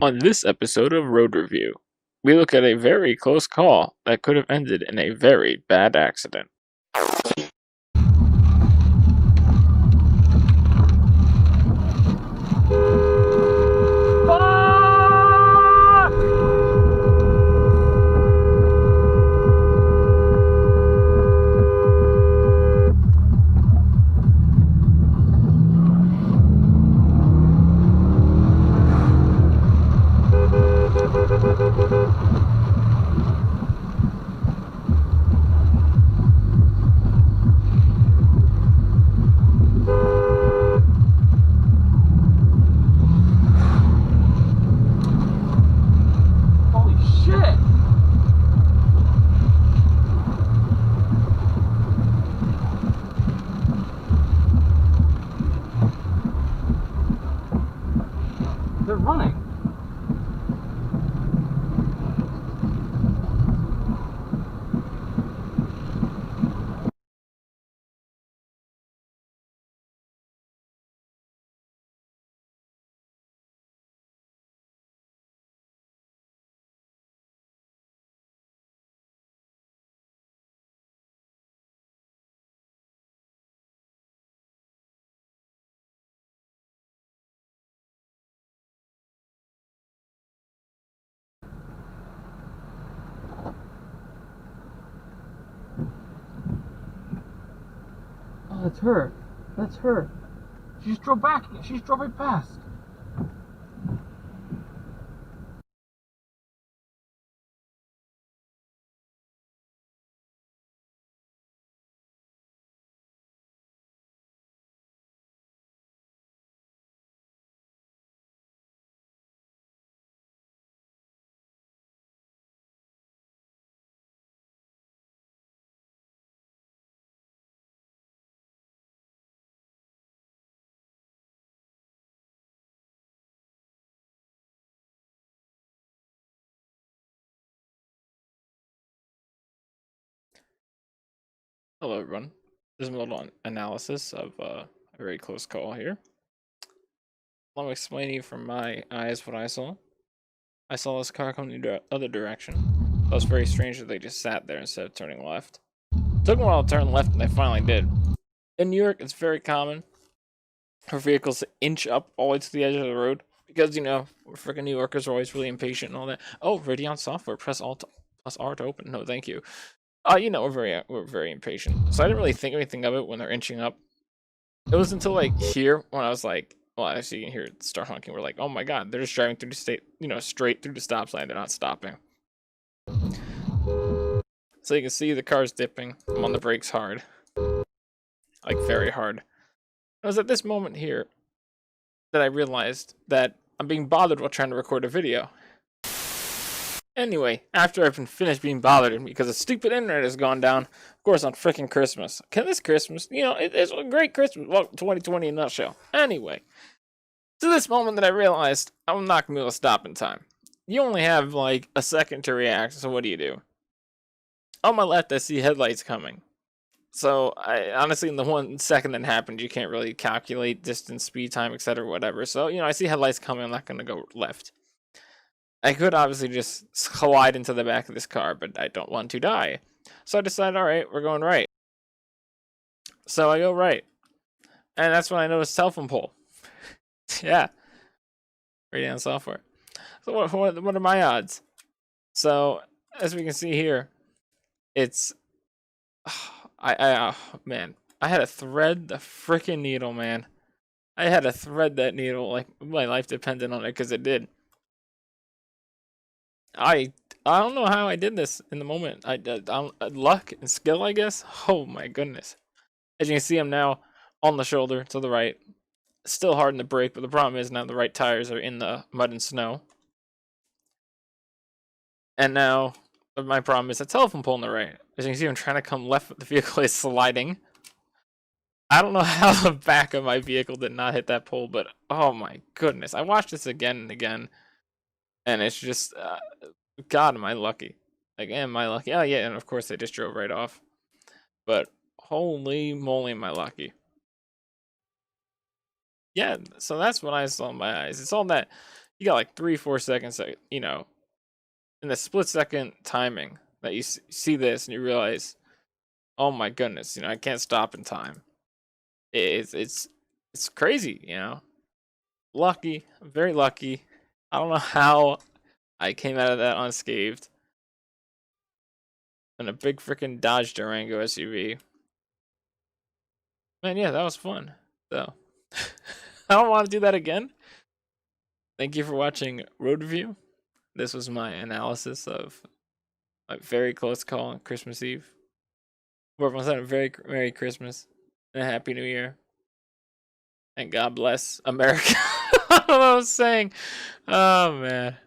On this episode of Road Review, we look at a very close call that could have ended in a very bad accident. Holy shit! They're running. Oh, that's her. That's her. She just drove back. She just drove right past. Hello, everyone. This is a little analysis of a very close call here. Let me explain to you from my eyes what I saw. I saw this car coming the other direction. That was very strange that they just sat there instead of turning left. It took them a while to turn left, and they finally did. In New York, it's very common for vehicles to inch up all the way to the edge of the road because, we're freaking New Yorkers are always really impatient and all that. Oh, Radeon software, press Alt plus R to open. No, thank you. We're very impatient. So I didn't really think anything of it when they're inching up. It was until like here when I was like, well, actually you can hear it start honking. We're like, oh my god, they're just driving through the straight through the stop sign. They're not stopping. So you can see the car's dipping. I'm on the brakes hard, like very hard. It was at this moment here that I realized that I'm being bothered while trying to record a video. Anyway, after I've been finished being bothered because the stupid internet has gone down, of course, on freaking Christmas. This Christmas, it's a great Christmas. Well, 2020 in a nutshell. Anyway, to this moment that I realized I'm not going to be able to stop in time. You only have like a second to react, so what do? On my left, I see headlights coming. So, honestly, in the 1 second that happened, you can't really calculate distance, speed, time, etc., whatever. So, I see headlights coming. I'm not going to go left. I could obviously just collide into the back of this car, but I don't want to die. So I decided, all right, we're going right. So I go right. And that's when I noticed cell phone pole. Yeah. Radeon software. So what are my odds? So, as we can see here, it's... man, I had to thread the freaking needle, man. I had to thread that needle like my life depended on it, because it did. I don't know how I did this in the moment. Luck and skill, I guess. Oh my goodness! As you can see, I'm now on the shoulder to the right. Still hard in the brake, but the problem is now the right tires are in the mud and snow. And now my problem is a telephone pole on the right. As you can see, I'm trying to come left, but the vehicle is sliding. I don't know how the back of my vehicle did not hit that pole, but oh my goodness. I watched this again and again, and it's just... God, am I lucky. Like, am I lucky? Oh, yeah, and of course they just drove right off. But holy moly, am I lucky. Yeah, so that's what I saw in my eyes. It's all that, you got like 3-4 seconds that, in the split second timing that you see this and you realize, oh my goodness, I can't stop in time. It's crazy. Lucky, very lucky. I don't know how I came out of that unscathed. And a big freaking Dodge Durango SUV. Man, yeah, that was fun. So, I don't want to do that again. Thank you for watching Road Review. This was my analysis of my very close call on Christmas Eve. Hope everyone's had a very Merry Christmas and a Happy New Year. And God bless America. I don't know what I was saying. Oh, man.